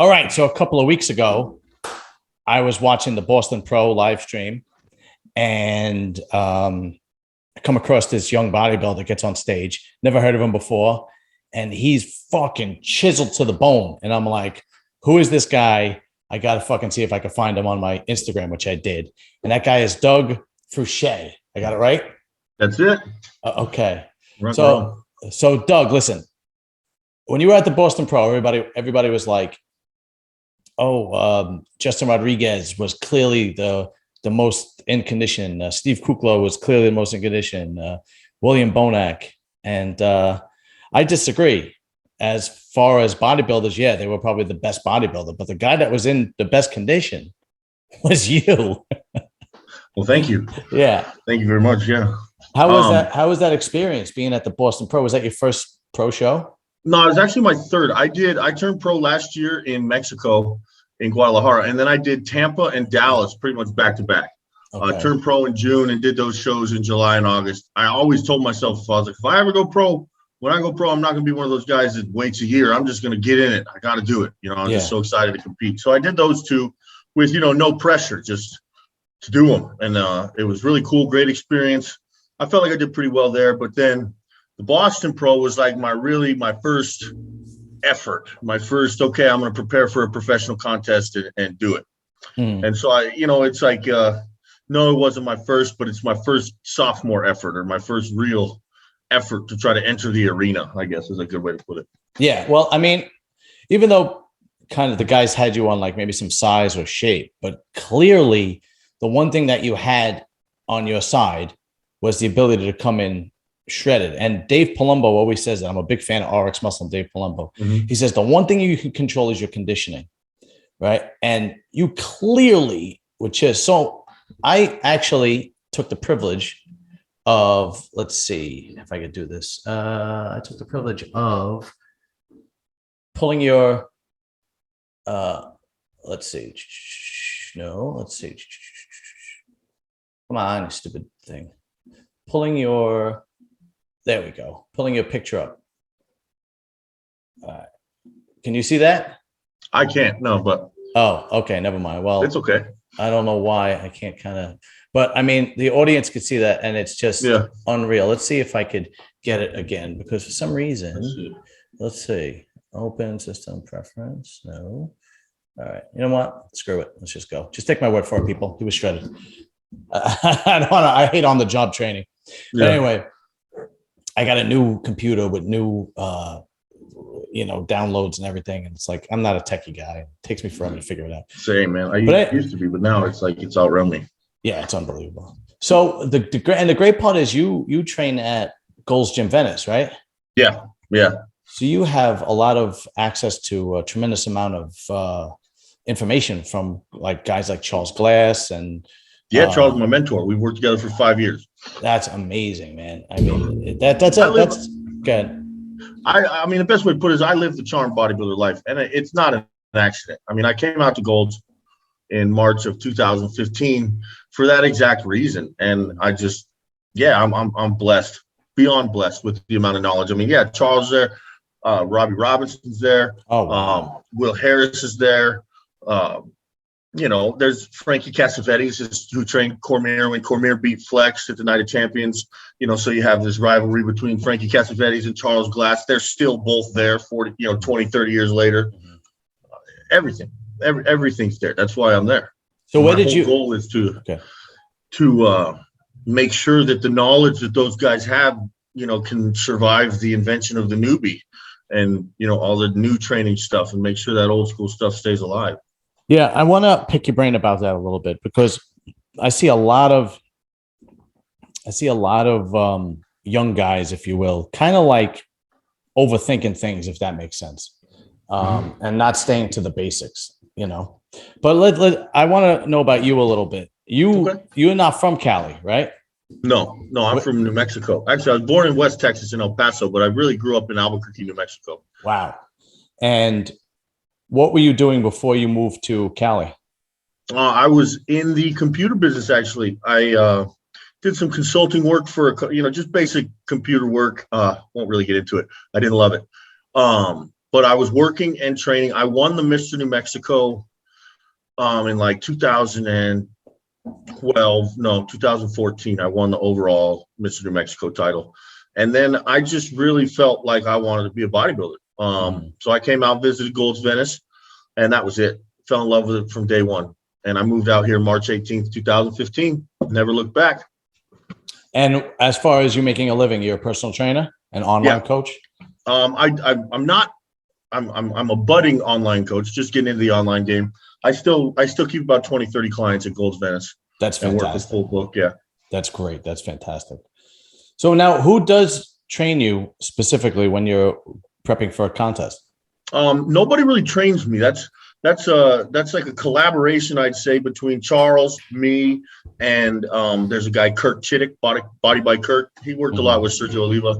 All right. So a couple of weeks ago, I was watching the Boston Pro live stream, and I come across this young bodybuilder gets on stage. Never heard of him before, and he's fucking chiseled to the bone. And I'm like, who is this guy? I gotta fucking see if I can find him on my Instagram, which I did. And that guy is Doug Fruchey. I got it right? That's it. Okay. So Doug, listen. When you were at the Boston Pro, everybody was like, Justin Rodriguez was clearly the most in condition. Steve Kukla was clearly the most in condition. William Bonac. And I disagree. As far as bodybuilders, yeah, they were probably the best bodybuilder. But the guy that was in the best condition was you. Well, thank you. Yeah. Thank you very much. Yeah. How was that? How was that experience being at the Boston Pro? Was that your first pro show? No, it was actually my third. I turned pro last year in Mexico, in Guadalajara, and then I did Tampa and Dallas pretty much back to back. Okay. Turned pro in June and did those shows in July and August. I always told myself, I was like, if I ever go pro, when I go pro, I'm not going to be one of those guys that waits a year. I'm just going to get in it. I got to do it. I'm just so excited to compete. So I did those two with, no pressure, just to do them. And it was really cool, great experience. I felt like I did pretty well there. But then the Boston Pro was like my first effort, I'm going to prepare for a professional contest and do it. And so it's like, no, it wasn't my first, but it's my first sophomore effort, or my first real effort to try to enter the arena, I guess is a good way to put it. Yeah. Well, I mean, even though kind of the guys had you on like maybe some size or shape, but clearly the one thing that you had on your side was the ability to come in shredded. And Dave Palumbo always says that. I'm a big fan of RX Muscle and Dave Palumbo. Mm-hmm. He says the one thing you can control is your conditioning, right? And you clearly, which is, so I actually took the privilege of, let's see if I could do this. I took the privilege of pulling your, let's see. Come on, stupid thing. Pulling your picture up. All right. Can you see that? I can't, no, but. Oh, okay. Never mind. Well, it's okay. I don't know why I can't but I mean, the audience could see that, and it's just unreal. Let's see if I could get it again, because for some reason, let's see. Open system preference. No. All right. You know what? Screw it. Let's just go. Just take my word for it, people. He was shredded. I hate on the job training. But anyway, I got a new computer with new, downloads and everything. And it's like, I'm not a techie guy. It takes me forever to figure it out. Same, man. I used to be, but now it's like, it's outrun me. Yeah, it's unbelievable. So the great part is you train at Gold's Gym Venice, right? Yeah. Yeah. So you have a lot of access to a tremendous amount of information from like guys like Charles Glass and Charles, my mentor. We worked together for 5 years. That's amazing, man. I mean, that's good. I mean, the best way to put it is I live the charmed bodybuilder life, and it's not an accident. I mean, I came out to Gold's in March of 2015 for that exact reason, and I just, I'm blessed, beyond blessed with the amount of knowledge. I mean, Charles is there, Robbie Robinson's there, Will Harris is there. There's Frankie Cassavetes who trained Cormier when Cormier beat Flex at the Night of Champions. So you have this rivalry between Frankie Cassavetes and Charles Glass. They're still both there 40, 20, 30 years later. Everything's there. That's why I'm there. So where did you? My goal is to make sure that the knowledge that those guys have, can survive the invention of the newbie and, all the new training stuff, and make sure that old school stuff stays alive. Yeah, I want to pick your brain about that a little bit, because I see a lot of young guys, if you will, kind of like overthinking things, if that makes sense, and not staying to the basics, But I want to know about you a little bit. You're not from Cali, right? No, I'm from New Mexico. Actually, I was born in West Texas in El Paso, but I really grew up in Albuquerque, New Mexico. Wow. And what were you doing before you moved to Cali? I was in the computer business, actually. I did some consulting work for, just basic computer work. Won't really get into it. I didn't love it. but I was working and training. I won the Mr. New Mexico in like 2014. I won the overall Mr. New Mexico title. And then I just really felt like I wanted to be a bodybuilder. So I came out, visited Gym Venice, and that was it. Fell in love with it from day one. And I moved out here March 18th, 2015. Never looked back. And as far as you making a living, you're a personal trainer, an online coach? I'm a budding online coach, just getting into the online game. I still keep about 20, 30 clients at Gym Venice. That's fantastic. And work the full book. Yeah. That's great. That's fantastic. So now who does train you specifically when you're prepping for a contest? Nobody really trains me. That's like a collaboration, I'd say, between Charles, me, and there's a guy, Kirk Chittick, Body by Kirk. He worked a lot with Sergio Oliva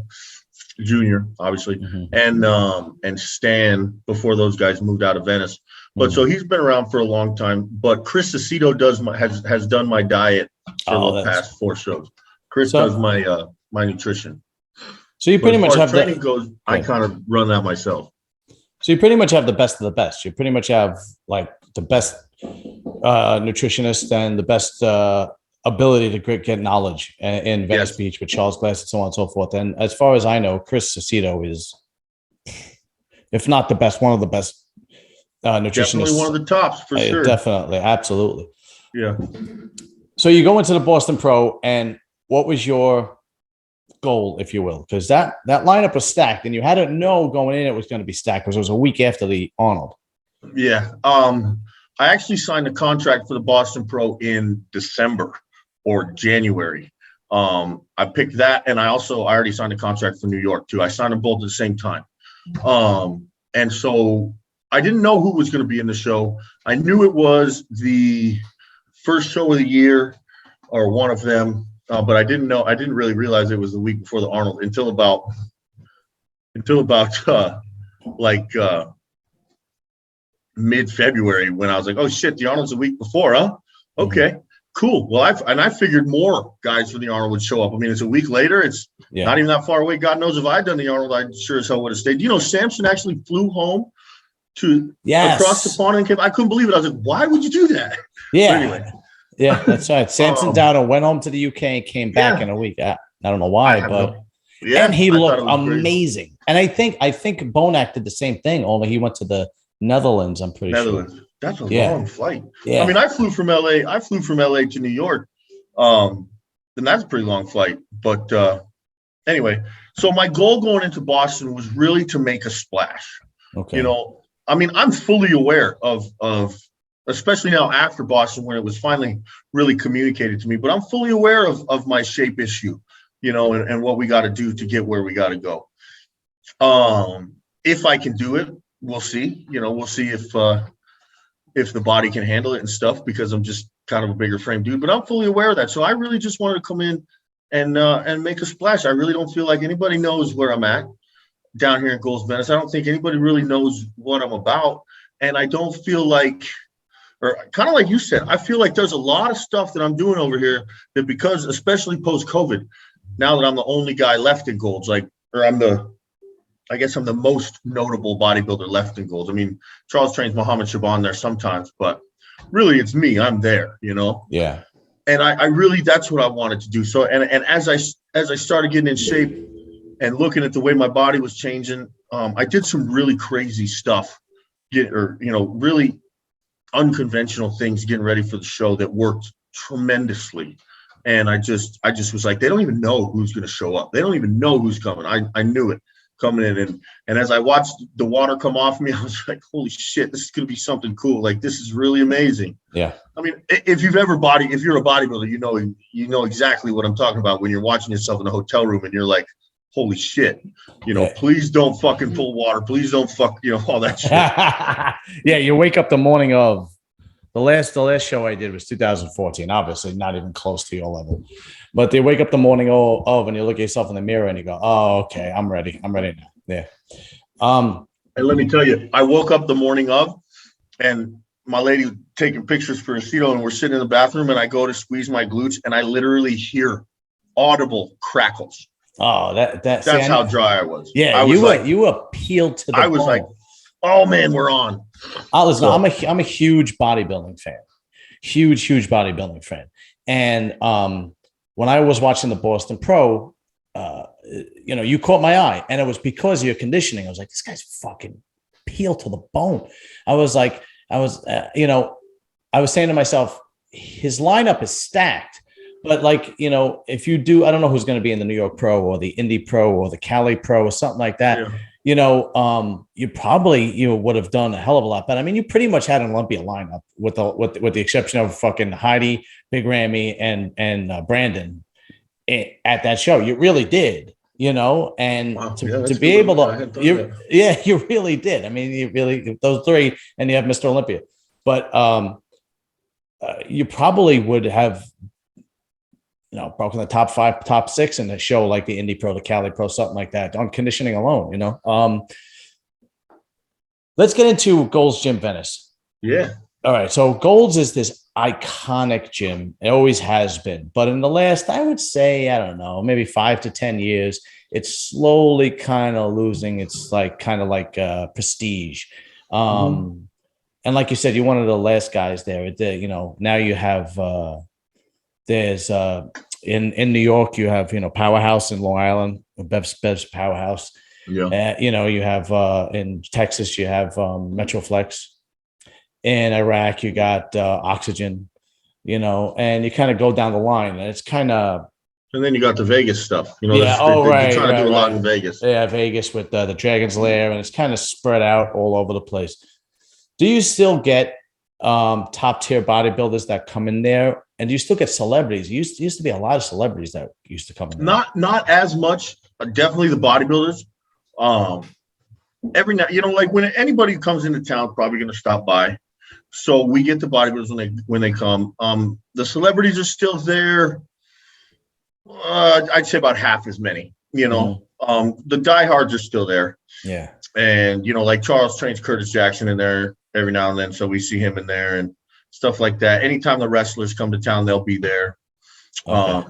Jr., obviously, and Stan before those guys moved out of Venice. But so he's been around for a long time. But Chris Aceto has done my diet for the past 4 shows. Chris does my my nutrition. So you pretty much have training goes. I kind of run that myself. So you pretty much have the best of the best. You pretty much have like the best nutritionist and the best ability to get knowledge in Venice Beach with Charles Glass and so on and so forth. And as far as I know, Chris Aceto is, if not the best, one of the best nutritionists. Definitely one of the tops for sure. Definitely. Absolutely. Yeah. So you go into the Boston Pro, and what was your goal, if you will? Because that lineup was stacked, and you had to know going in it was going to be stacked because it was a week after the Arnold. Yeah. I actually signed a contract for the Boston Pro in December or January. I picked that, and I already signed a contract for New York too. I signed them both at the same time. And so I didn't know who was going to be in the show. I knew it was the first show of the year or one of them. But I didn't really realize it was the week before the Arnold until about mid-February, when I was like, oh shit, the Arnold's a week before, huh? Okay, cool. Well, I figured more guys for the Arnold would show up. I mean, it's a week later. It's not even that far away. God knows if I'd done the Arnold, I sure as hell would have stayed. You know, Samson actually flew home to across the pond and came. I couldn't believe it. I was like, why would you do that? Yeah. But anyway. Yeah, that's right. Samson Dowdle went home to the UK and came back in a week. I don't know why, and he looked amazing. Crazy. And I think Bonac did the same thing, only he went to the Netherlands. I'm pretty sure. That's a long flight. Yeah. I mean, I flew from LA to New York. And that's a pretty long flight. But anyway, so my goal going into Boston was really to make a splash. Okay. You know, I mean, I'm fully aware of especially now after Boston, when it was finally really communicated to me, but I'm fully aware of my shape issue, you know, and what we got to do to get where we got to go. If I can do it, we'll see. You know, we'll see if the body can handle it and stuff, because I'm just kind of a bigger frame dude. But I'm fully aware of that. So I really just wanted to come in and make a splash. I really don't feel like anybody knows where I'm at down here in Gym Venice. I don't think anybody really knows what I'm about, and I don't feel like. Or kind of like you said, I feel like there's a lot of stuff that I'm doing over here that, because especially post-COVID, now that I'm the only guy left in Golds, I guess I'm the most notable bodybuilder left in Golds. I mean, Charles trains Muhammad Shaban there sometimes, but really it's me. I'm there, you know? Yeah. And I really, that's what I wanted to do. So, and as I started getting in shape and looking at the way my body was changing, I did some really crazy stuff, really unconventional things getting ready for the show that worked tremendously. And I just was like, they don't even know who's going to show up. They don't even know who's coming. I knew it coming in. And as I watched the water come off me, I was like, holy shit, this is going to be something cool. Like, this is really amazing. Yeah. I mean, if you're a bodybuilder, you know exactly what I'm talking about when you're watching yourself in a hotel room and you're like, holy shit, please don't fucking pull water. Please don't all that shit. Yeah. You wake up the morning of the last show I did was 2014, obviously not even close to your level, but they wake up the morning of, and you look at yourself in the mirror and you go, oh, okay, I'm ready now. Yeah. And let me tell you, I woke up the morning of, and my lady was taking pictures for Aceto, and we're sitting in the bathroom, and I go to squeeze my glutes, and I literally hear audible crackles. Oh, that's how dry I was. Yeah, you appealed to the bone. I was like, oh man, we're on. Listen, I'm a huge bodybuilding fan, huge bodybuilding fan. And when I was watching the Boston Pro, you caught my eye, and it was because of your conditioning. I was like, this guy's fucking peeled to the bone. I was saying to myself, his lineup is stacked. But if you do, I don't know who's going to be in the New York Pro or the Indy Pro or the Cali Pro or something like that. Yeah. You probably would have done a hell of a lot. But I mean, you pretty much had an Olympia lineup with the exception of fucking Heidi, Big Ramy, and Brandon at that show. You really did, and wow. to be able to, you really did. I mean, you really, those three, and you have Mr. Olympia, but you probably would have, broken the top 5, top 6 in a show like the Indy Pro, the Cali Pro, something like that on conditioning alone, Let's get into Gold's Gym Venice. Yeah. All right. So Gold's is this iconic gym. It always has been. But in the last, I would say, I don't know, maybe 5 to 10 years, it's slowly kind of losing its prestige. And like you said, you're one of the last guys there. Now you have there's in New York, you have Powerhouse in Long Island, Bev's Powerhouse. Yeah. You have in Texas, you have Metroflex. In Iraq, you got Oxygen, and you kind of go down the line, and it's kind of. And then you got the Vegas stuff, Yeah. They're trying to do a lot in Vegas. Yeah, Vegas with the Dragon's Lair, and it's kind of spread out all over the place. Do you still get top tier bodybuilders that come in there, and do you still get celebrities? There used to be a lot of celebrities that used to come in there. Not as much. Definitely the bodybuilders. Every now, when anybody who comes into town, probably going to stop by. So we get the bodybuilders when they come. The celebrities are still there. I'd say about half as many. The diehards are still there. Yeah. And like Charles trains Curtis Jackson in there every now and then, so we see him in there and stuff like that. Anytime the wrestlers come to town, they'll be there. Okay.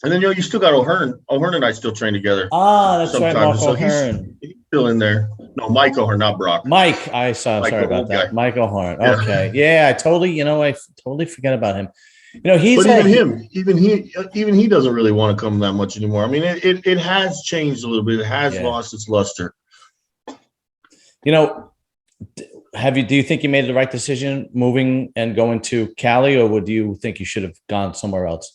And then you still got O'Hearn. O'Hearn and I still train together. That's right, Mark so O'Hearn. He's still in there. No, Mike O'Hearn, not Brock. Mike, sorry about that. Guy. Mike O'Hearn. Okay, yeah, I totally forget about him. He's. But even he doesn't really want to come that much anymore. I mean, it has changed a little bit. It has lost its luster. Do you think you made the right decision moving and going to Cali, or would you think you should have gone somewhere else?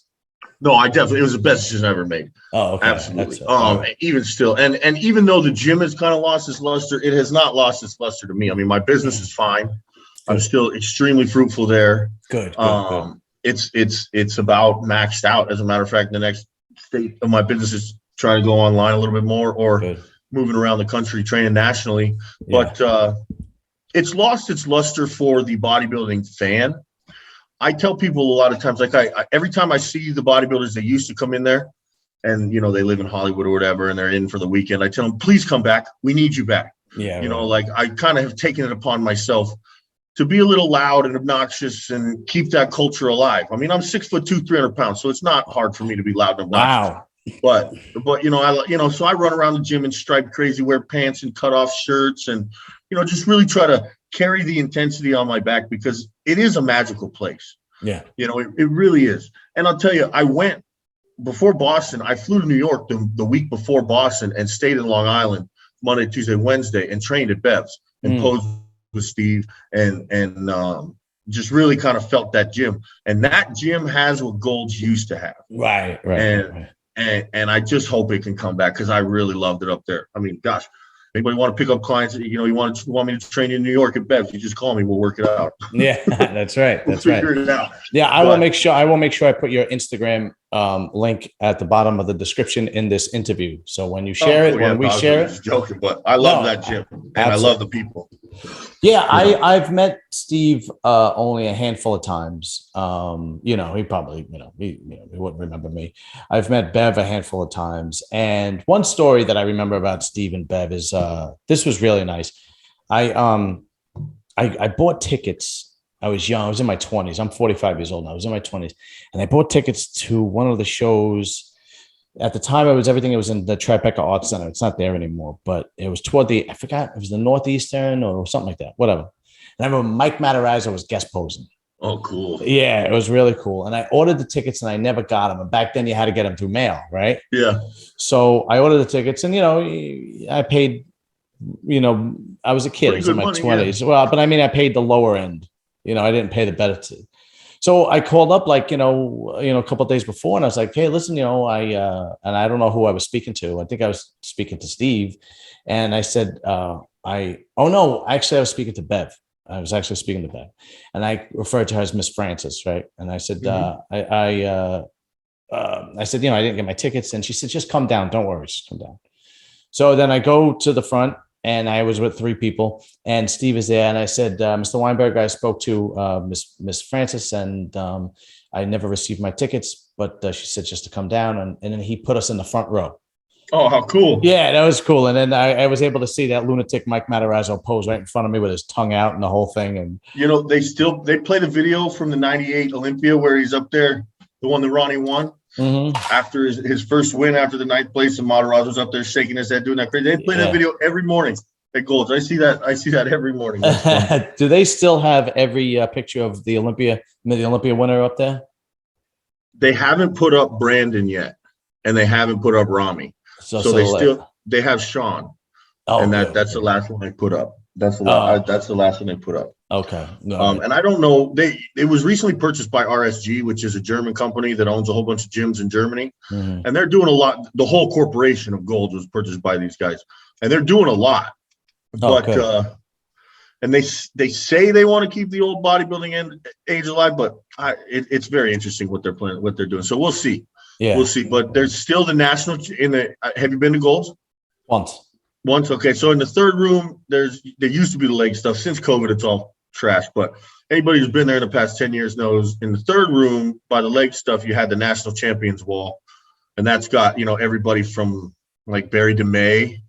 No, it was the best decision I ever made. Oh, okay. Absolutely. Even still, and even though the gym has kind of lost its luster, it has not lost its luster to me. I mean, my business is fine. Good. I'm still extremely fruitful there. Good. It's about maxed out. As a matter of fact, the next state of my business is trying to go online a little bit more, or moving around the country, training nationally. Yeah. But it's lost its luster for the bodybuilding fan. I tell people a lot of times, every time I see the bodybuilders that used to come in there, and they live in Hollywood or whatever, and they're in for the weekend, I tell them, please come back. We need you back. Yeah. I kind of have taken it upon myself to be a little loud and obnoxious and keep that culture alive. I mean, I'm 6'2", 300 pounds, so it's not hard for me to be loud and obnoxious. Wow. But so I run around the gym in striped crazy wear pants and cut off shirts, and just really try to carry the intensity on my back, because it is a magical place. Yeah. It really is. And I'll tell you, I went before Boston. I flew to New York the week before Boston and stayed in Long Island Monday, Tuesday, Wednesday, and trained at Bev's and posed with Steve and just really kind of felt that gym. And that gym has what Gold's used to have. Right. And I just hope it can come back, because I really loved it up there. I mean, gosh, anybody want to pick up clients? You want me to train you in New York at Bev's? You just call me. We'll work it out. Yeah, that's right. That's we'll figure it out. Yeah, I will make sure I put your Instagram link at the bottom of the description in this interview. So when you share when we share it, just joking, but I love that gym, and absolutely. I love the people. Yeah, I've met Steve only a handful of times. He probably he wouldn't remember me. I've met Bev a handful of times, and one story that I remember about Steve and Bev is this was really nice. I bought tickets. I was young. I was in my 20s. I'm 45 years old now. I was in my 20s, and I bought tickets to one of the shows At the time, everything. It was in the Tribeca Arts Center. It's not there anymore, but it was toward I forgot, it was the Northeastern or something like that, whatever. And I remember Mike Matarazzo was guest posing. Oh, cool. Yeah, it was really cool. And I ordered the tickets and I never got them. And back then you had to get them through mail, right? Yeah. So I ordered the tickets and, I paid, I was a kid. I was in my 20s. Yeah. Well, but I mean, I paid the lower end. I didn't pay the better. So I called up a couple of days before and I was like, hey, listen, and I don't know who I was speaking to. I think I was speaking to Steve. And I said, I was speaking to Bev. I was actually speaking to Bev, and I referred to her as Miss Francis, right? And I said, I said, I didn't get my tickets, and she said, just come down, don't worry, just come down. So then I go to the front, and I was with 3 people, and Steve is there, and I said, Mr. Weinberg, I spoke to Miss Francis, and I never received my tickets, but she said just to come down, and then he put us in the front row. Oh, how cool. Yeah, that was cool. And then I was able to see that lunatic Mike Matarazzo pose right in front of me with his tongue out and the whole thing. And they play the video from the 98 Olympia where he's up there, the one that Ronnie won. Mm-hmm. After his first win after the 9th place, and Matarazzo's up there shaking his head, doing that crazy. They play that video every morning at Gold's. I see that every morning. Do they still have every picture of the Olympia winner up there? They haven't put up Brandon yet, and they haven't put up Rami. So they have Sean, and that's the last one they put up. That's the last one they put up. Okay. And I don't know. It was recently purchased by RSG, which is a German company that owns a whole bunch of gyms in Germany, and they're doing a lot. The whole corporation of Gold was purchased by these guys, and they're doing a lot. And they say they want to keep the old bodybuilding age alive, but it's very interesting what they're planning, what they're doing. So we'll see. Yeah, we'll see. But there's still the national have you been to Gold's? Once. Okay. So in the third room, there used to be the leg stuff. Since COVID, it's all trash. But anybody who's been there in the past 10 years knows in the third room by the leg stuff, you had the national champions wall. And that's got, everybody from like Barry DeMay,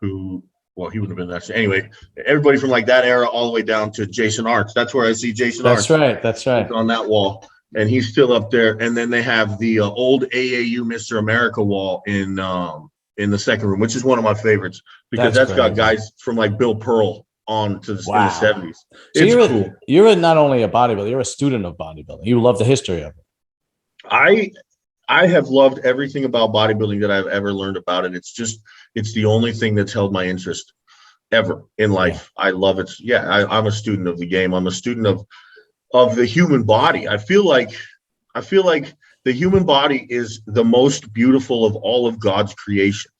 who, well, he wouldn't have been that. Anyway, everybody from like that era all the way down to Jason Arts. That's where I see Jason Arts. That's right. On that wall. And he's still up there. And then they have the old AAU Mr. America wall in the second room, which is one of my favorites because that's got guys from like Bill Pearl on to in the 70s. It's cool. You're not only a bodybuilder, you're a student of bodybuilding. You love the history of it. I have loved everything about bodybuilding that I've ever learned about it. It's the only thing that's held my interest ever in life. Yeah. I love it. Yeah, I'm a student of the game. I'm a student of the human body. I feel like the human body is the most beautiful of all of God's creations.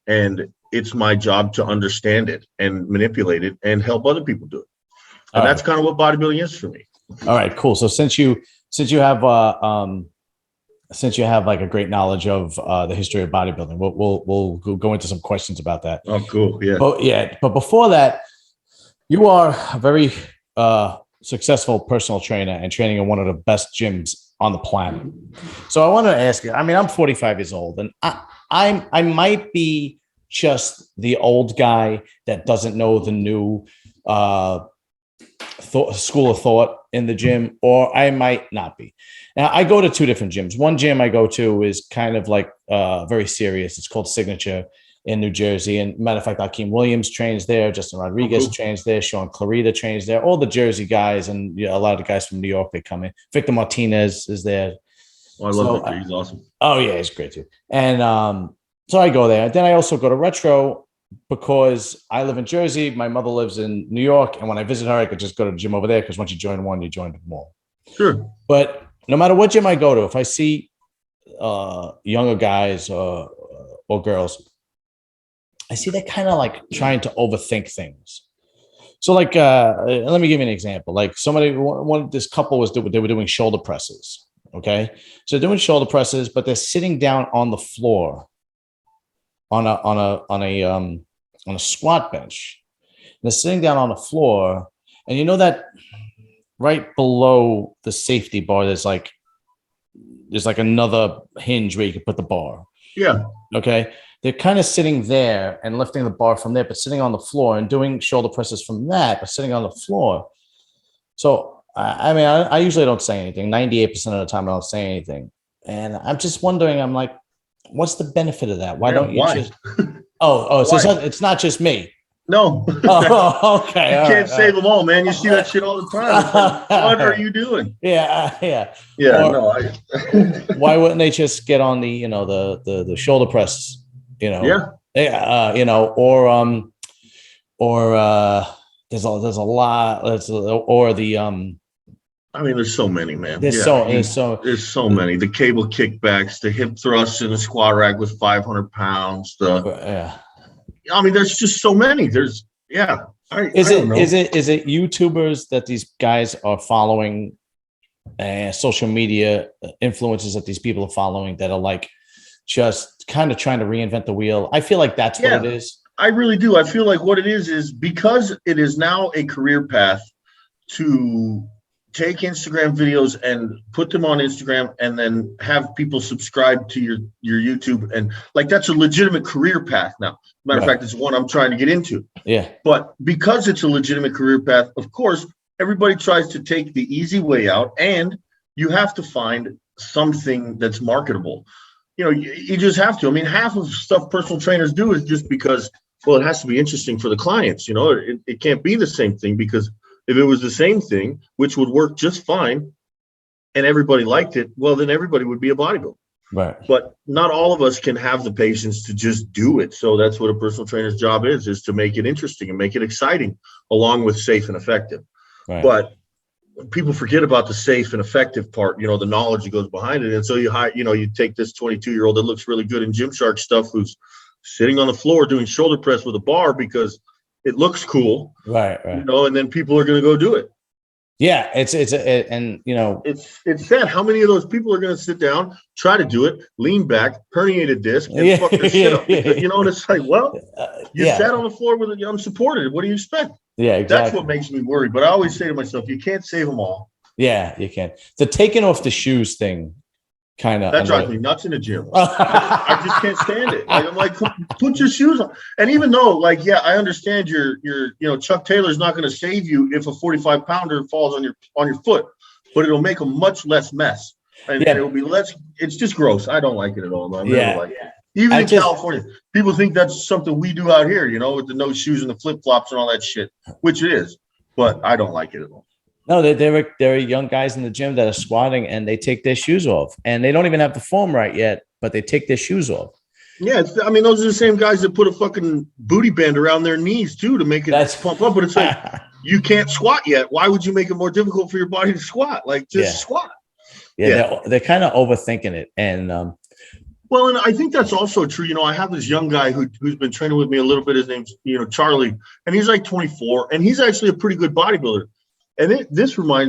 And it's my job to understand it and manipulate it and help other people do it. And that's kind of what bodybuilding is for me. All right, cool. So since you have like a great knowledge of the history of bodybuilding, we'll go into some questions about that. Oh, cool. Yeah. But before that, you are a very successful personal trainer and training in one of the best gyms on the planet. So I want to ask you, I mean, I'm 45 years old and I might be just the old guy that doesn't know the new school of thought in the gym, or I might not be. Now I go to 2 different gyms. One gym I go to is kind of like very serious. It's called Signature in New Jersey. And matter of fact, Akeem Williams trains there. Justin Rodriguez trains there. Sean Clarita trains there. All the Jersey guys and a lot of the guys from New York, they come in. Victor Martinez is there. Oh, I love Victor. He's awesome. Oh, yeah, he's great too. And so I go there. Then I also go to Retro because I live in Jersey. My mother lives in New York. And when I visit her, I could just go to the gym over there because once you join one, you join them all. Sure. But no matter what gym I go to, if I see younger guys or girls, I see they're kind of like trying to overthink things. So like, let me give you an example. Like this couple they were doing shoulder presses. Okay. So they're doing shoulder presses, but they're sitting down on the floor on a squat bench. And they're sitting down on the floor. And you know that right below the safety bar, there's like another hinge where you can put the bar. Yeah. Okay. They're kind of sitting there and lifting the bar from there, but sitting on the floor and doing shoulder presses from that, but sitting on the floor. So, I mean, I usually don't say anything. 98% of the time, I don't say anything. And I'm just wondering, I'm like, what's the benefit of that? Why Yeah, don't you why? just? Oh, so Why? it's not just me. No. Oh, okay. You All can't right. save them all, man. You see that shit all the time. It's like, what are you doing? Yeah, yeah. Yeah, Or no, why wouldn't they just get on the, the shoulder press, yeah. or there's a lot. Or the I mean, there's so many, man. there's Yeah, there's there's so many. The cable kickbacks, the hip thrusts in the squat rack with 500 pounds. yeah. I mean, there's just so many. There's, yeah. I Is don't it know. is it YouTubers that these guys are following, social media influencers that these people are following that are like just kind of trying to reinvent the wheel? I feel like that's what it is. I really do. I feel like what it is because it is now a career path to take Instagram videos and put them on Instagram and then have people subscribe to your YouTube. And like, that's a legitimate career path now. Matter of fact, it's one I'm trying to get into. Yeah. But because it's a legitimate career path, of course, everybody tries to take the easy way out, and you have to find something that's marketable. You just have to. I mean, half of stuff personal trainers do is just because, well, it has to be interesting for the clients. It can't be the same thing, because if it was the same thing, which would work just fine, and everybody liked it, well, then everybody would be a bodybuilder. Right. But not all of us can have the patience to just do it. So that's what a personal trainer's job is to make it interesting and make it exciting, along with safe and effective. Right. But people forget about the safe and effective part, the knowledge that goes behind it. And so you take this 22-year-old that looks really good in Gymshark stuff, who's sitting on the floor doing shoulder press with a bar because it looks cool. Right. And then people are going to go do it. Yeah, it's sad. How many of those people are going to sit down, try to do it, lean back, herniated disc, and fuck their shit up? Because, and it's like, well, you sat on the floor with it unsupported. What do you expect? Yeah, exactly. That's what makes me worried. But I always say to myself, you can't save them all. Yeah, you can. The taking off the shoes thing, kind of. That drives me nuts in the gym. I just can't stand it. Like, I'm like, put your shoes on. And even though, like, yeah, I understand your Chuck Taylor's not going to save you if a 45-pounder falls on your foot, but it'll make a much less mess. And it'll be less. It's just gross. I don't like it at all. I never like it. Even in California, people think that's something we do out here, with the no shoes and the flip flops and all that shit, which it is. But I don't like it at all. No, there are young guys in the gym that are squatting and they take their shoes off, and they don't even have the form right yet, but they take their shoes off. Yeah, those are the same guys that put a fucking booty band around their knees too to make it pump up. But it's like, you can't squat yet. Why would you make it more difficult for your body to squat? Like, just squat. Yeah, they're kind of overthinking it, and well, and I think that's also true. I have this young guy who's been training with me a little bit. His name's Charlie, and he's like 24, and he's actually a pretty good bodybuilder. And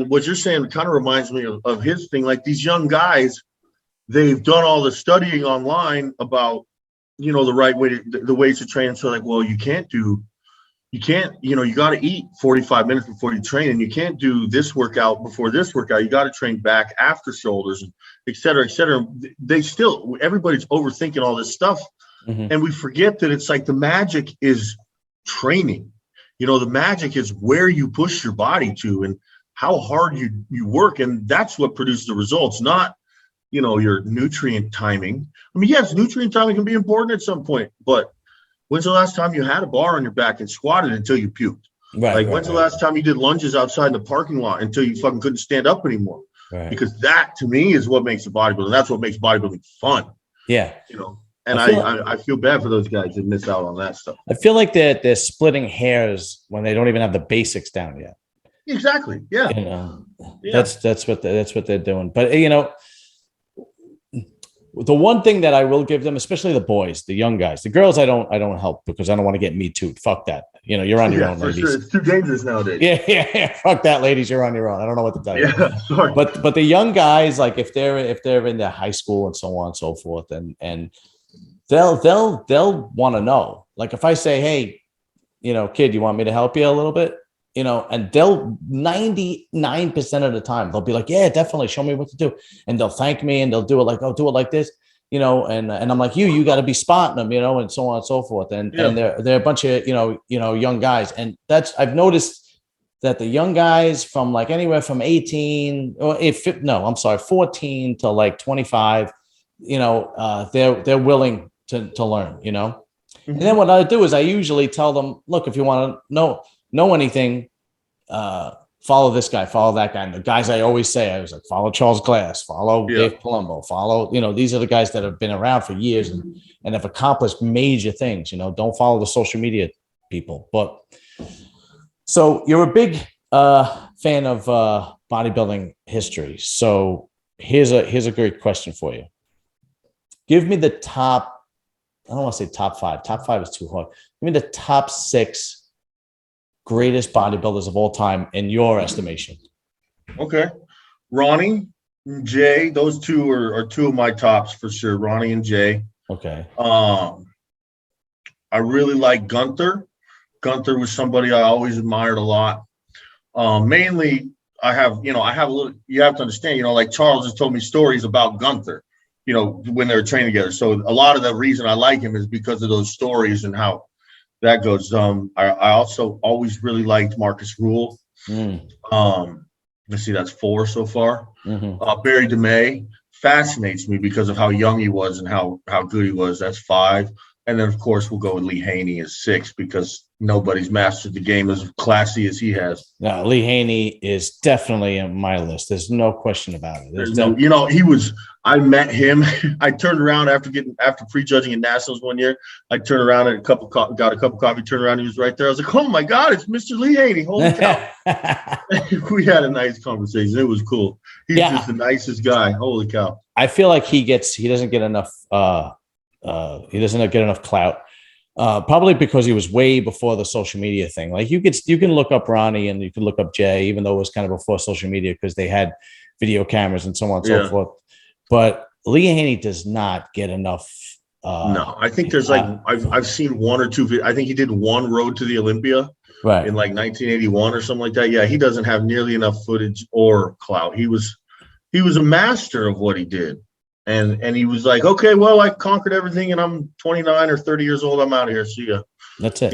what you're saying kind of reminds me of his thing. Like, these young guys, they've done all the studying online about, the right way the ways to train. So like, well, you got to eat 45 minutes before you train, and you can't do this workout before this workout. You got to train back after shoulders, and et cetera, et cetera. Everybody's overthinking all this stuff. Mm-hmm. And we forget that it's like the magic is training. The magic is where you push your body to and how hard you work. And that's what produces the results, not, your nutrient timing. I mean, yes, nutrient timing can be important at some point, but when's the last time you had a bar on your back and squatted until you puked? When's the last time you did lunges outside in the parking lot until you fucking couldn't stand up anymore? Right. Because that, to me, is what makes a bodybuilding. That's what makes bodybuilding fun. Yeah. And I feel bad for those guys that miss out on that stuff. I feel like they're splitting hairs when they don't even have the basics down yet. Exactly. Yeah. That's what they're doing. But the one thing that I will give them, especially the boys, the young guys, the girls, I don't help because I don't want to get me too. Fuck that. You're on your own, ladies. Sure. It's too dangerous nowadays. Yeah. Fuck that, ladies. You're on your own. I don't know what to tell you. Yeah, sorry. But the young guys, like if they're in their high school and so on and so forth, and they'll want to know. Like if I say, hey, kid, you want me to help you a little bit? And they'll 99% of the time, they'll be like, yeah, definitely show me what to do. And they'll thank me and they'll do it like, oh, do it like this, and I'm like, you got to be spotting them, and so on and so forth. And they're a bunch of, young guys. And I've noticed that the young guys from like anywhere from 14 to like 25, they're willing to learn, Mm-hmm. And then what I do is I usually tell them, look, if you want to know anything, follow this guy, follow that guy. And the guys I always say, I was like, follow Charles Glass, follow Dave Palumbo, follow, these are the guys that have been around for years and have accomplished major things. Don't follow the social media people. But so you're a big fan of bodybuilding history. So here's a great question for you. Give me the top. I don't want to say top five. Top five is too hard. Give me the top 6 greatest bodybuilders of all time in your estimation. Okay. Ronnie, Jay, those two are 2 of my tops for sure. Ronnie and Jay. Okay. I really like Gunther. Gunther was somebody I always admired a lot. Mainly, I have a little, you have to understand, like Charles has told me stories about Gunther, when they were training together. So a lot of the reason I like him is because of those stories and how that goes. I also always really liked Marcus Rule. Let's see, that's 4 so far. Barry DeMay fascinates me because of how young he was and how good he was. That's 5. And then, of course, we'll go with Lee Haney as 6 because nobody's mastered the game as classy as he has. No, Lee Haney is definitely on my list. There's no question about it. He was. I met him. I turned around after prejudging at Nationals one year. I turned around and got a cup of coffee. Turned around, he was right there. I was like, "Oh my God, it's Mr. Lee Haney!" Holy cow! We had a nice conversation. It was cool. He's just the nicest guy. Holy cow! I feel like he doesn't get enough. He doesn't get enough clout. Probably because he was way before the social media thing. Like you can look up Ronnie and you can look up Jay, even though it was kind of before social media because they had video cameras and so on and so forth. But Lee Haney does not get enough. No, I think there's I've seen 1 or 2. I think he did 1 road to the Olympia in like 1981 or something like that. Yeah, he doesn't have nearly enough footage or clout. He was a master of what he did. And he was like, okay, well, I conquered everything and I'm 29 or 30 years old. I'm out of here. See ya. That's it.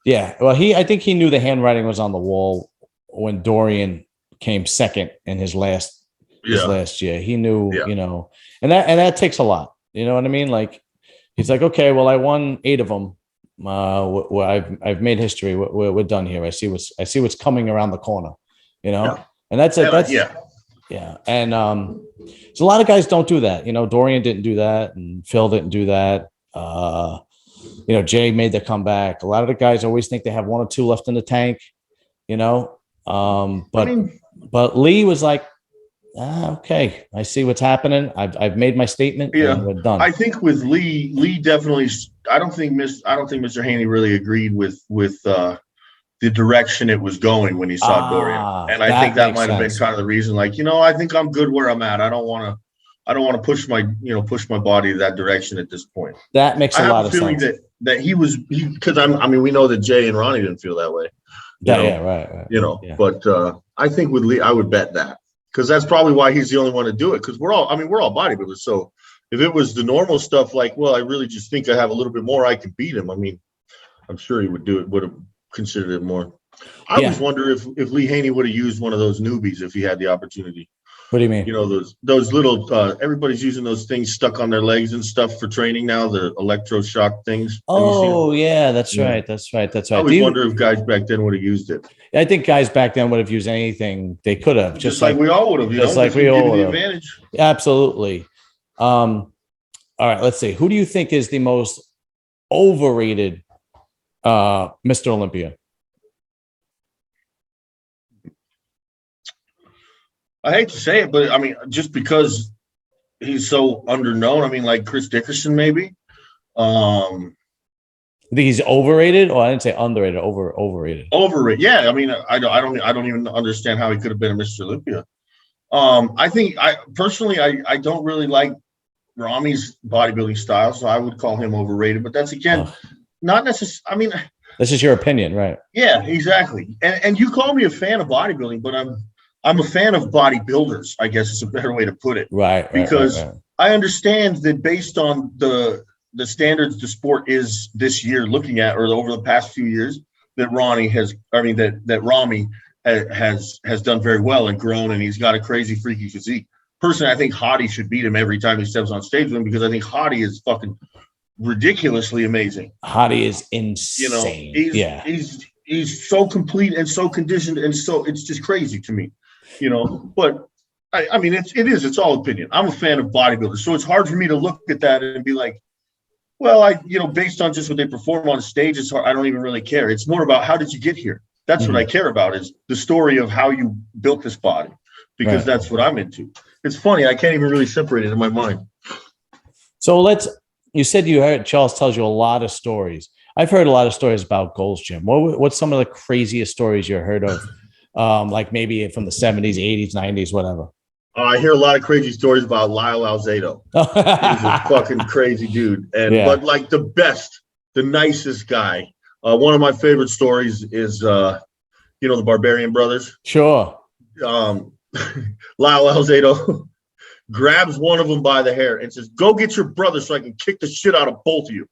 Yeah. Well, I think he knew the handwriting was on the wall when Dorian came second in his last year. He knew, and that takes a lot. You know what I mean? Like, he's like, okay, well, I won 8 of them. I've made history. We're done here. I see what's coming around the corner, and that's it. Yeah. And so a lot of guys don't do that. Dorian didn't do that and Phil didn't do that. Jay made the comeback. A lot of the guys always think they have 1 or 2 left in the tank, but Lee was like, okay, I see what's happening. I've made my statement. And we're done. I think with Lee definitely, I don't think Mr. Haney really agreed with the direction it was going when he saw Dorian. And I think that might have been kind of the reason, like, I think I'm good where I'm at. I don't want to push my body that direction at this point. That makes a lot of sense. That he was, because we know that Jay and Ronnie didn't feel that way. Right. But I think with Lee, I would bet that because that's probably why he's the only one to do it. Because we're all bodybuilders. So if it was the normal stuff, like, well, I really just think I have a little bit more, I can beat him. I'm sure he would do it. Would have considered it more. I always wonder if Lee Haney would have used one of those newbies if he had the opportunity. What do you mean? Those little everybody's using those things stuck on their legs and stuff for training now, the electroshock things. Oh yeah, that's right. I always wonder if guys back then would have used it. I think guys back then would have used anything they could have, just like we all would have. Just like we all would have. Advantage. Absolutely. All right, let's see. Who do you think is the most overrated Mr. Olympia? I hate to say it, but just because he's so underknown. Like Chris Dickerson, maybe. I think he's overrated, or I didn't say underrated. Overrated. Overrated. Yeah. I don't even understand how he could have been a Mr. Olympia. I think I don't really like Rami's bodybuilding style, so I would call him overrated. But that's not necessarily. This is your opinion, right? Yeah, exactly. And you call me a fan of bodybuilding, but I'm a fan of bodybuilders, I guess is a better way to put it. Right. Because I understand that based on the standards the sport is this year looking at, or over the past few years, that Rami has done very well and grown, and he's got a crazy freaky physique. personally, I think Hottie should beat him every time he steps on stage with him, because I think Hottie is fucking ridiculously amazing. Hottie is insane. He's so complete and so conditioned, and so it's just crazy to me, But I mean, it's all opinion. I'm a fan of bodybuilders, so it's hard for me to look at that and be like, well, based on just what they perform on stage, it's hard. I don't even really care. It's more about, how did you get here? That's what I care about, is the story of how you built this body, because that's what I'm into. It's funny. I can't even really separate it in my mind. So you said you heard Charles tells you a lot of stories. I've heard a lot of stories about Gold's Gym. What's some of the craziest stories you heard of? Like maybe from the 70s, 80s, 90s, whatever. I hear a lot of crazy stories about Lyle Alzado. He's a fucking crazy dude. But like the nicest guy. One of my favorite stories is, the Barbarian Brothers. Sure. Lyle Alzado grabs one of them by the hair and says, "Go get your brother so I can kick the shit out of both of you."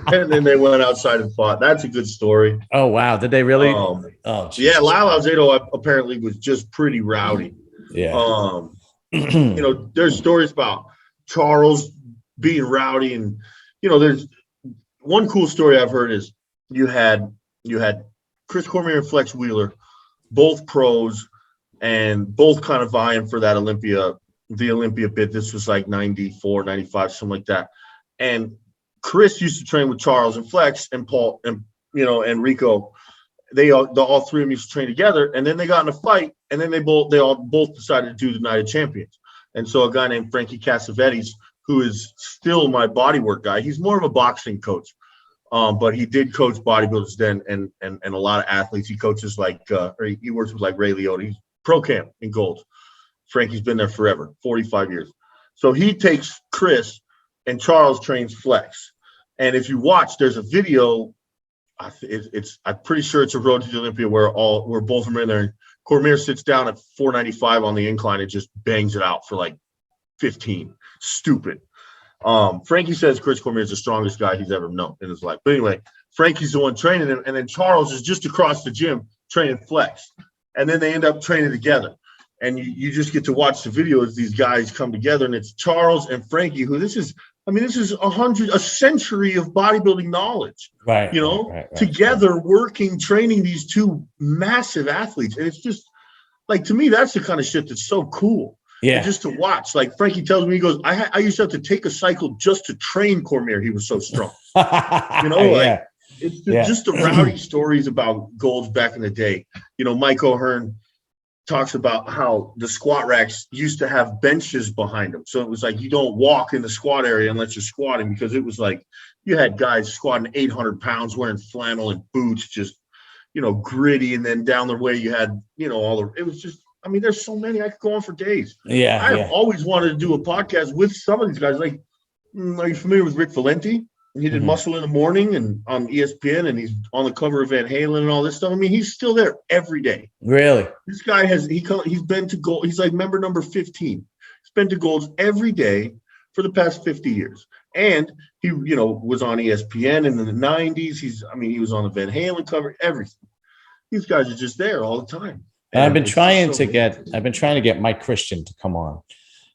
And then they went outside and fought. That's a good story. Oh, wow. Did they really? Yeah, Lyle Alzado apparently was just pretty rowdy. Yeah. There's stories about Charles being rowdy, and there's one cool story I've heard is you had Chris Cormier and Flex Wheeler, both pros, and both kind of vying for that the Olympia bid. This was like 94, 95, something like that. And Chris used to train with Charles and Flex and Paul and Rico. All three of them used to train together, and then they got in a fight, and then they all both decided to do the Night of Champions. And so a guy named Frankie Cassavetes, who is still my bodywork guy, he's more of a boxing coach, but he did coach bodybuilders then and a lot of athletes. He coaches he works with like Ray Liotta. He's pro camp in Gold. Frankie's been there forever, 45 years. So he takes Chris, and Charles trains Flex. And if you watch, there's a video. I'm pretty sure it's a Road to the Olympia where both of them are in there. And Cormier sits down at 495 on the incline and just bangs it out for like 15. Stupid. Frankie says Chris Cormier is the strongest guy he's ever known in his life. But anyway, Frankie's the one training him, and then Charles is just across the gym training Flex. And then they end up training together. And you just get to watch the video as these guys come together, and it's Charles and Frankie, who this is a century of bodybuilding knowledge, right? Together working, training these two massive athletes. And it's just like, to me, that's the kind of shit that's so cool. Yeah. And just to watch. Like Frankie tells me, he goes, I used to have to take a cycle just to train Cormier. He was so strong. It's just the rowdy stories about Golds back in the day. Mike O'Hearn talks about how the squat racks used to have benches behind them. So it was like, you don't walk in the squat area unless you're squatting, because it was like you had guys squatting 800 pounds wearing flannel and boots, just, gritty. And then down the way you had, it was just, there's so many. I could go on for days. Yeah. I've always wanted to do a podcast with some of these guys. Like, are you familiar with Rick Valenti? He did Muscle in the Morning and on ESPN, and he's on the cover of Van Halen and all this stuff. He's still there every day. Really? This guy he's been to Gold. He's like member number 15. He's been to Golds every day for the past 50 years. And he, was on ESPN in the 90s. He was on the Van Halen cover, everything. These guys are just there all the time. And I've been trying to get Mike Christian to come on.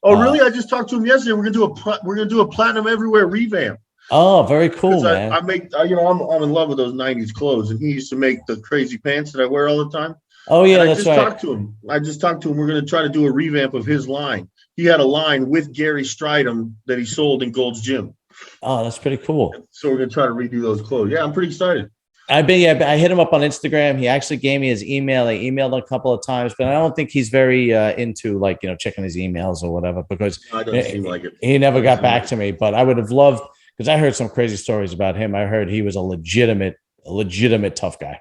Oh, really? I just talked to him yesterday. We're gonna do a Platinum Everywhere revamp. Oh, very cool, man. I'm in love with those 90s clothes, and he used to make the crazy pants that I wear all the time. Oh, yeah, that's right. I just talked to him. We're going to try to do a revamp of his line. He had a line with Gary Stridham that he sold in Gold's Gym. Oh, that's pretty cool. So we're going to try to redo those clothes. Yeah, I'm pretty excited. I hit him up on Instagram. He actually gave me his email. I emailed him a couple of times, but I don't think he's very into checking his emails or whatever, because seem like it. He never got back to me. But I would have loved, because I heard some crazy stories about him. I heard he was a legitimate tough guy.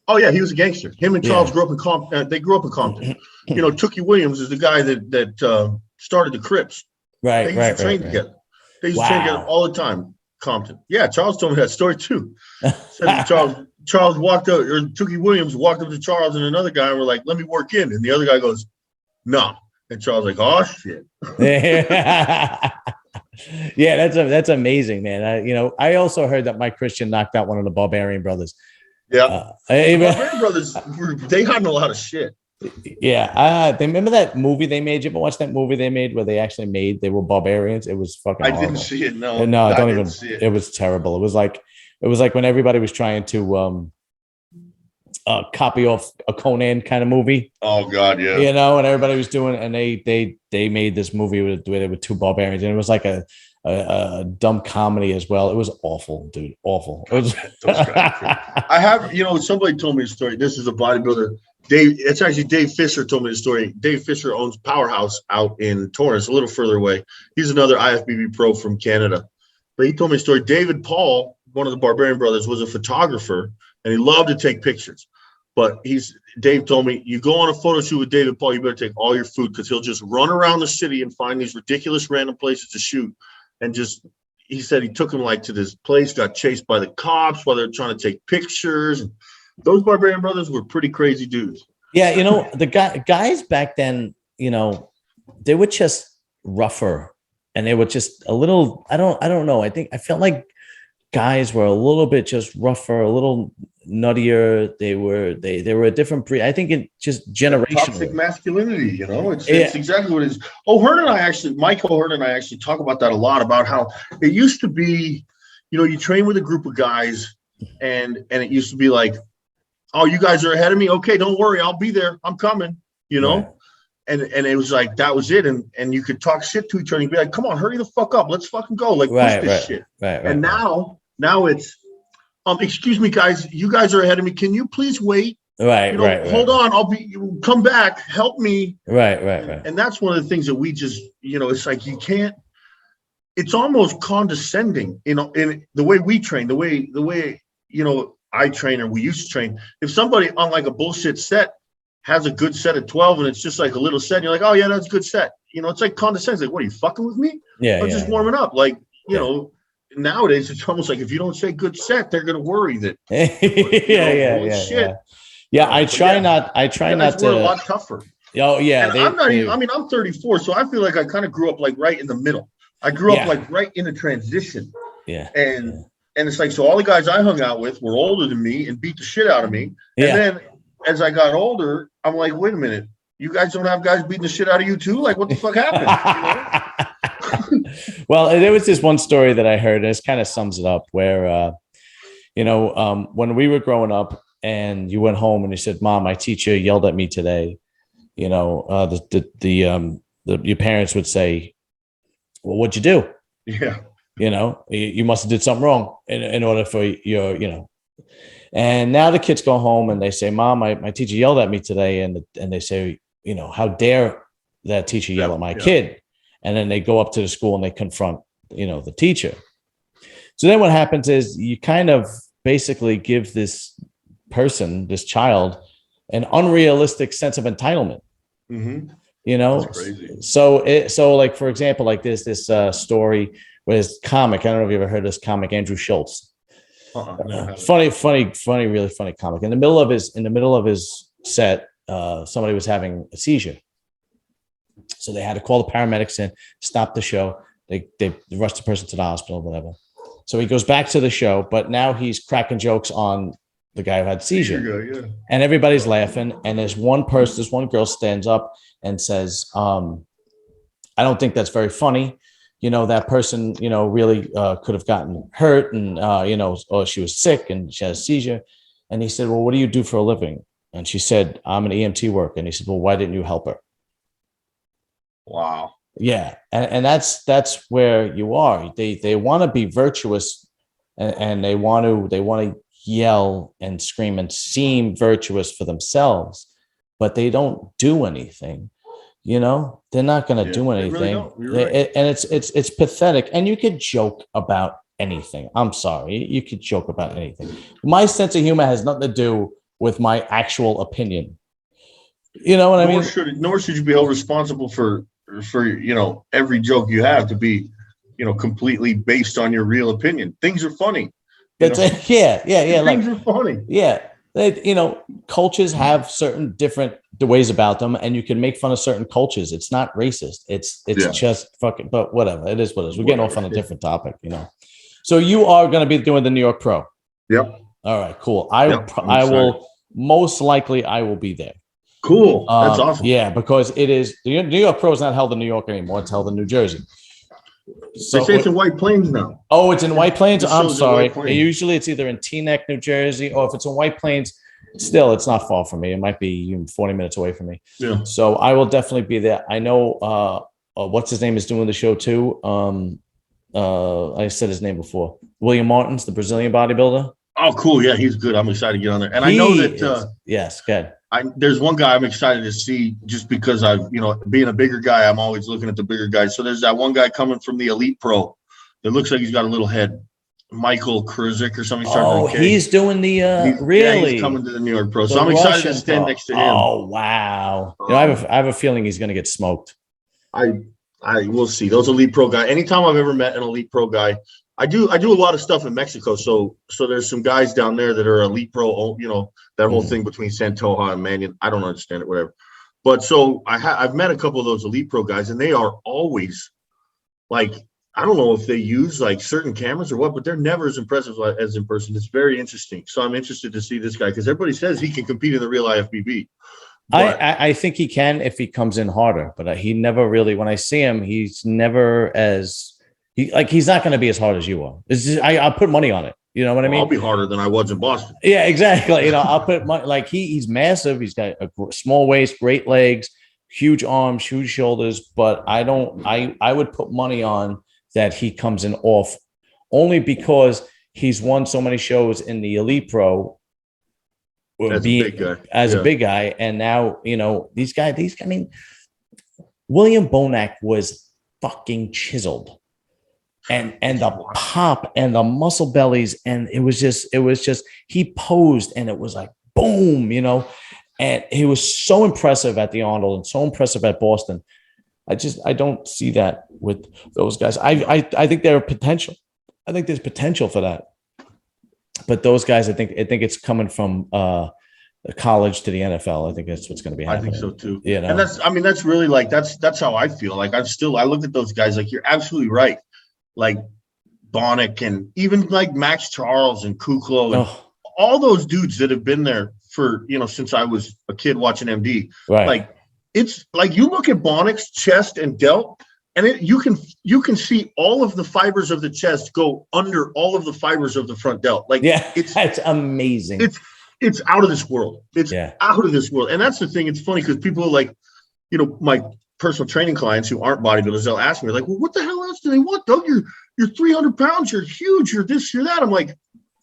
Oh yeah, he was a gangster. Him and Charles grew up in Compton. They grew up in Compton. Tookie Williams is the guy that started the Crips. Right. They used to train together. They used to train together all the time. Compton. Yeah, Charles told me that story too. Said Charles walked up, or Tookie Williams walked up to Charles and another guy, and were like, "Let me work in," and the other guy goes, "No," and Charles like, "Oh shit." Yeah, that's amazing, man. I also heard that Mike Christian knocked out one of the Barbarian Brothers. Yeah, Barbarian Brothers, they hiding a lot of shit. Yeah, they remember that movie they made. You ever watch that movie they made where they were barbarians? It was fucking I didn't horrible. see it. No, And no, I don't didn't even. see it. It was terrible. It was like when everybody was trying to copy off a Conan kind of movie, Oh God, yeah. and everybody was doing, and they made this movie where they were two barbarians, and it was like a dumb comedy as well. It was awful, dude, awful. It was. Those guys. I have, somebody told me a story. This is a bodybuilder. It's actually Dave Fisher told me the story. Dave Fisher owns Powerhouse out in Torrance, a little further away. He's another IFBB pro from Canada. But he told me a story. David Paul, one of the Barbarian brothers, was a photographer, and he loved to take pictures. But Dave told me, you go on a photo shoot with David Paul, you better take all your food because he'll just run around the city and find these ridiculous random places to shoot. And he said he took him like to this place, got chased by the cops while they're trying to take pictures. Those Barbarian brothers were pretty crazy dudes. Yeah, the guys back then, they were just rougher, and they were just a little. I don't know. I felt like guys were a little bit just rougher, a little nuttier. They were a different breed. I think it just generational. Toxic masculinity, it's exactly what it is. Mike O'Hearn and I actually talk about that a lot, about how it used to be, you train with a group of guys and it used to be like, oh, you guys are ahead of me. Okay, don't worry, I'll be there. I'm coming, Right. And it was like, that was it. And you could talk shit to each other and be like, come on, hurry the fuck up. Let's fucking go. Like, push this shit. Right. And now it's, excuse me, guys, you guys are ahead of me. Can you please wait? Right. Hold on. Come back. Help me. Right. And that's one of the things that we just, it's like, you can't, it's almost condescending, in the way we train, the way, I train, or we used to train. If somebody on like a bullshit set has a good set at 12 and it's just like a little set, and you're like, oh yeah, that's a good set. It's like condescending. Like, what, are you fucking with me? Yeah. I'm just warming up. Like, nowadays it's almost like if you don't say good set, they're gonna worry that. Shit. Yeah, I try not to. We're a lot tougher. Oh yeah. I'm 34, so I feel like I kind of grew up like right in the middle. I grew up like right in the transition. Yeah. And it's like, so all the guys I hung out with were older than me and beat the shit out of me. And then as I got older, I'm like, wait a minute, you guys don't have guys beating the shit out of you too? Like, what the fuck happened? Well, there was this one story that I heard, and it kind of sums it up, where, when we were growing up and you went home and you said, Mom, my teacher yelled at me today, your parents would say, well, what'd you do? Yeah. You must have did something wrong in order for your. And now the kids go home and they say, Mom, my teacher yelled at me today. And they say, how dare that teacher yell at my kid? And then they go up to the school and they confront, the teacher. So then what happens is you kind of basically give this child, an unrealistic sense of entitlement. Mm-hmm. That's crazy. So like, for example, like this story where this comic, I don't know if you ever heard of this comic, Andrew Schultz. Funny, really funny comic. In the middle of his set, somebody was having a seizure. So they had to call the paramedics in, stop the show. They rushed the person to the hospital, whatever. So he goes back to the show, but now he's cracking jokes on the guy who had seizure. And everybody's laughing. And this one girl stands up and says, I don't think that's very funny. That person, really could have gotten hurt and, or she was sick and she had a seizure. And he said, well, what do you do for a living? And she said, I'm an EMT worker. And he said, well, why didn't you help her? Wow. Yeah. And that's where you are. They want to be virtuous and they want to yell and scream and seem virtuous for themselves, but they don't do anything. They're not going to do anything. Really and it's pathetic. And you could joke about anything. I'm sorry. You could joke about anything. My sense of humor has nothing to do with my actual opinion. You know what I mean? Nor should you be held responsible for every joke you have to be, completely based on your real opinion. Things are funny. That's it. Yeah. Things are funny. Yeah. Cultures have certain different ways about them, and you can make fun of certain cultures. It's not racist. It's just fucking, but whatever. It is what it is. We're getting off on a different topic, So you are going to be doing the New York Pro. Yep. All right, cool. I will most likely I will be there. Cool. That's awesome. Yeah, because it is the New York Pro is not held in New York anymore. It's held in New Jersey. So they say it's in White Plains now. Oh, it's in White Plains. I'm sorry. Plains. Usually it's either in Teaneck, New Jersey, or if it's in White Plains, still it's not far from me. It might be 40 minutes away from me. Yeah. So I will definitely be there. I know what's his name is doing the show too. I said his name before. William Martins, the Brazilian bodybuilder. Oh, cool. Yeah, he's good. I'm excited to get on there. And I know that yes, good. There's one guy I'm excited to see just because being a bigger guy, I'm always looking at the bigger guys. So there's that one guy coming from the Elite Pro that looks like he's got a little head. Michael Kruzik or something. He's doing the really. He's coming to the New York Pro. So I'm excited to stand next to him. Oh, wow. I have a feeling he's going to get smoked. I will see. Those Elite Pro guys. Anytime I've ever met an Elite Pro guy, I do a lot of stuff in Mexico. So there's some guys down there that are Elite Pro, that whole thing between Santoja and Mannion. I don't understand it, whatever. But so I've met a couple of those Elite Pro guys, and they are always like, I don't know if they use like certain cameras or what, but they're never as impressive as in person. It's very interesting. So I'm interested to see this guy because everybody says he can compete in the real IFBB. I think he can if he comes in harder, but he never really, when I see him, he's never he's not going to be as hard as you are. I'll put money on it. You know what I mean? I'll be harder than I was in Boston. Yeah, exactly. I'll put money, like he's massive. He's got a small waist, great legs, huge arms, huge shoulders, but I would put money on that he comes in off only because he's won so many shows in the Elite Pro as a big guy. And now, these guys, William Bonac was fucking chiseled and the pop and the muscle bellies. And it was just, he posed and it was like, boom, and he was so impressive at the Arnold and so impressive at Boston. I don't see that with those guys. I think there's potential. I think there's potential for that. But those guys, I think it's coming from college to the NFL. I think that's what's going to be happening. I think so too. And that's really like that's how I feel. Like I look at those guys. Like you're absolutely right. Like Bonnick and even like Max Charles and Kuklo and all those dudes that have been there for since I was a kid watching MD. Right. Like. It's like you look at Bonnick's chest and delt, and you can see all of the fibers of the chest go under all of the fibers of the front delt. Like, it's amazing. It's out of this world. It's out of this world. And that's the thing. It's funny because people are like, my personal training clients who aren't bodybuilders, they'll ask me like, well, what the hell else do they want, Doug? You're 300 pounds. You're huge. You're this, you're that. I'm like,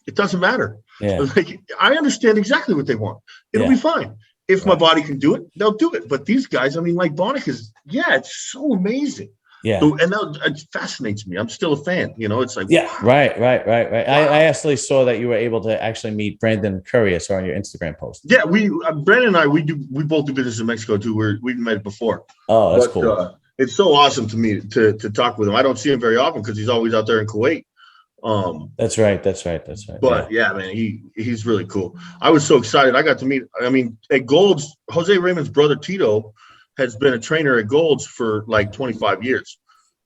it doesn't matter. Yeah. Like, I understand exactly what they want. It'll be fine. If my body can do it, they'll do it. But these guys, like Bonnick is, it's so amazing. Yeah. So, and it fascinates me. I'm still a fan. It's like, wow. Right. Wow. I actually saw that you were able to actually meet Brandon Curry. I saw on your Instagram post. Yeah, Brandon and I, we both do business in Mexico too. We've met before. Oh, that's cool. It's so awesome to me to talk with him. I don't see him very often because he's always out there in Kuwait. That's right. But man, he's really cool. I was so excited. I got to meet, at Gold's, Jose Raymond's brother Tito has been a trainer at Gold's for like 25 years.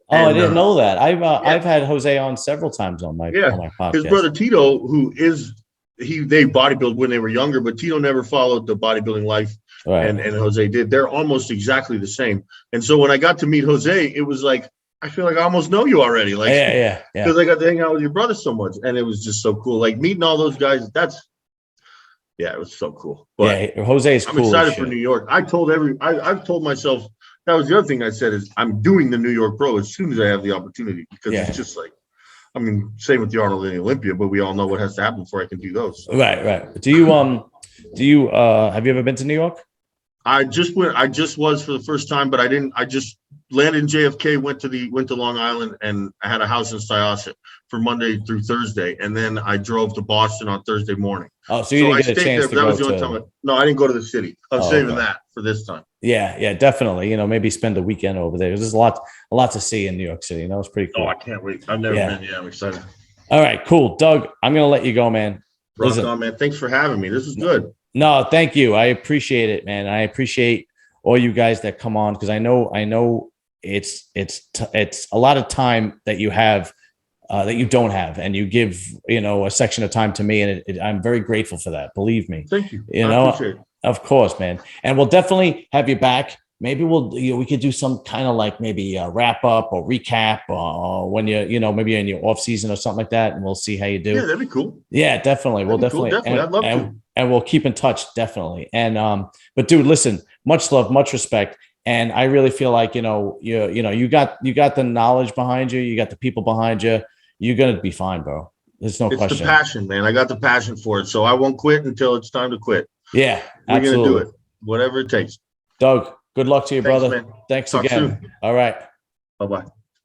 Oh, I didn't know that. I've had Jose on several times on my podcast. His brother Tito, they bodybuild when they were younger, but Tito never followed the bodybuilding life. Right. And Jose did. They're almost exactly the same. And so when I got to meet Jose, it was like, I feel like I almost know you already. Like, because I got to hang out with your brother so much. And it was just so cool. Like meeting all those guys, it was so cool. But Jose's cool. I'm excited for New York. I've told myself, that was the other thing I said is I'm doing the New York Pro as soon as I have the opportunity because it's just like, same with the Arnold and the Olympia, but we all know what has to happen before I can do those. Right. Do you have you ever been to New York? I just was for the first time, but I didn't. I just landed in JFK, went to Long Island, and I had a house in Syosset for Monday through Thursday, and then I drove to Boston on Thursday morning. Oh, so you didn't get a chance to go to? No, I didn't go to the city. I'm saving that for this time. Yeah, definitely. Maybe spend a weekend over there. There's a lot to see in New York City. It's pretty cool. Oh, I can't wait. I've never been. Yeah, I'm excited. All right, cool, Doug. I'm gonna let you go, man. Rock on, man. Thanks for having me. This is good. No, thank you. I appreciate it, man. I appreciate all you guys that come on because I know it's a lot of time that you have that you don't have, and you give a section of time to me, and I'm very grateful for that. Believe me. Thank you. Of course, man. And we'll definitely have you back. Maybe we could do some kind of like maybe a wrap up or recap when maybe in your off season or something like that. And we'll see how you do. Yeah, that'd be cool. Yeah, definitely. We'll Cool. definitely, I'd love to. And we'll keep in touch. Definitely. And, but dude, listen, much love, much respect. And I really feel like, you got the knowledge behind you. You got the people behind you. You're going to be fine, bro. There's no question. It's the passion, man. I got the passion for it. So I won't quit until it's time to quit. Yeah, we're going to do it. Whatever it takes. Doug, good luck to you, brother. Man. Thanks Talk again. soon. All right. Bye-bye.